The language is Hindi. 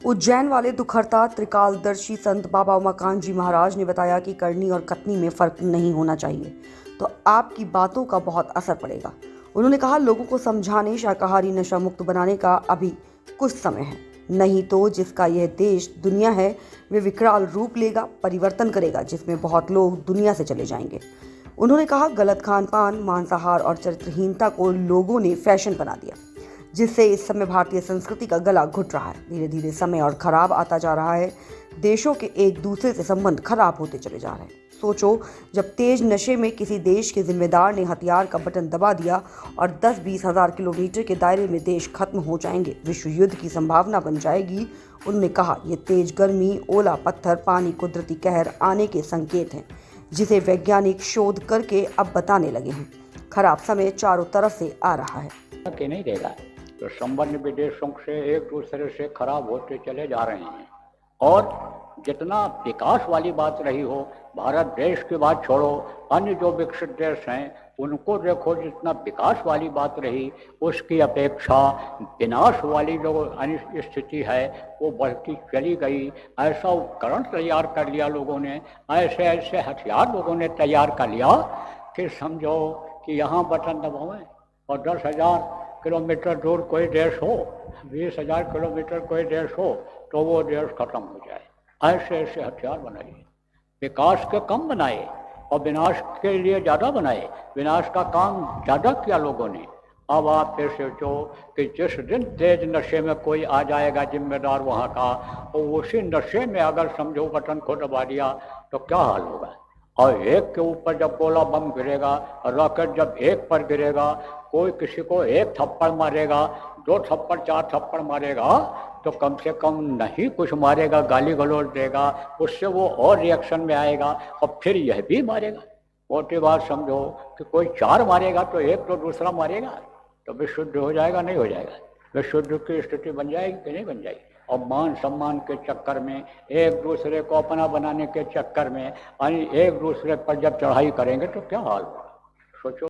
उज्जैन वाले दुखहर्ता त्रिकालदर्शी संत बाबा उमाकांत जी महाराज ने बताया कि करनी और कथनी में फर्क नहीं होना चाहिए तो आपकी बातों का बहुत असर पड़ेगा। उन्होंने कहा, लोगों को समझाने, शाकाहारी नशा मुक्त बनाने का अभी कुछ समय है, नहीं तो जिसका यह देश दुनिया है वे विकराल रूप लेगा, परिवर्तन करेगा, जिसमें बहुत लोग दुनिया से चले जाएंगे। उन्होंने कहा, गलत खान पान, मांसाहार और चरित्रहीनता को लोगों ने फैशन बना दिया, जिससे इस समय भारतीय संस्कृति का गला घुट रहा है। धीरे धीरे समय और खराब आता जा रहा है। देशों के एक दूसरे से संबंध खराब होते चले जा रहे हैं। सोचो, जब तेज नशे में किसी देश के जिम्मेदार ने हथियार का बटन दबा दिया और 10-20 हज़ार किलोमीटर के दायरे में देश खत्म हो जाएंगे, विश्व युद्ध की संभावना बन जाएगी। उन्होंने कहा, ये तेज गर्मी, ओला पत्थर, पानी, कुदरती कहर आने के संकेत हैं, जिसे वैज्ञानिक शोध करके अब बताने लगे हैं। खराब समय चारों तरफ से आ रहा है। कि नहीं देगा तो संबंध विदेशों से एक दूसरे से खराब होते चले जा रहे हैं। और जितना विकास वाली बात रही हो, भारत देश की बात छोड़ो, अन्य जो विकसित देश हैं उनको देखो, जितना विकास वाली बात रही उसकी अपेक्षा विनाश वाली जो स्थिति है वो बढ़ती चली गई। ऐसा उपकरण तैयार कर लिया लोगों ने, ऐसे ऐसे हथियार लोगों ने तैयार कर लिया कि समझो कि यहाँ बटन दबाएं और 10,000 किलोमीटर दूर कोई देश हो, 20,000 किलोमीटर कोई देश हो तो वो देश खत्म हो जाए। ऐसे ऐसे हथियार बनाइए, विकास के कम बनाए और विनाश के लिए ज़्यादा बनाए। विनाश का काम ज़्यादा किया लोगों ने। अब आप फिर सोचो कि जिस दिन तेज नशे में कोई आ जाएगा जिम्मेदार वहाँ का, और उसी नशे में अगर समझो बटन को दबा दिया तो क्या हाल होगा। और एक के ऊपर जब गोला बम गिरेगा, रॉकेट जब एक पर गिरेगा, कोई किसी को एक थप्पड़ मारेगा, 2 थप्पड़ 4 थप्पड़ मारेगा तो कम से कम नहीं कुछ मारेगा, गाली गलौज देगा, उससे वो और रिएक्शन में आएगा और फिर यह भी मारेगा। मोटी बात समझो कि कोई 4 मारेगा तो एक तो दूसरा मारेगा, तो विश्व युद्ध हो जाएगा, नहीं हो जाएगा। विश्व युद्ध की स्थिति बन जाएगी कि नहीं बन जाएगी। और मान सम्मान के चक्कर में, एक दूसरे को अपना बनाने के चक्कर में, यानी एक दूसरे पर जब चढ़ाई करेंगे तो क्या हाल होगा, सोचो।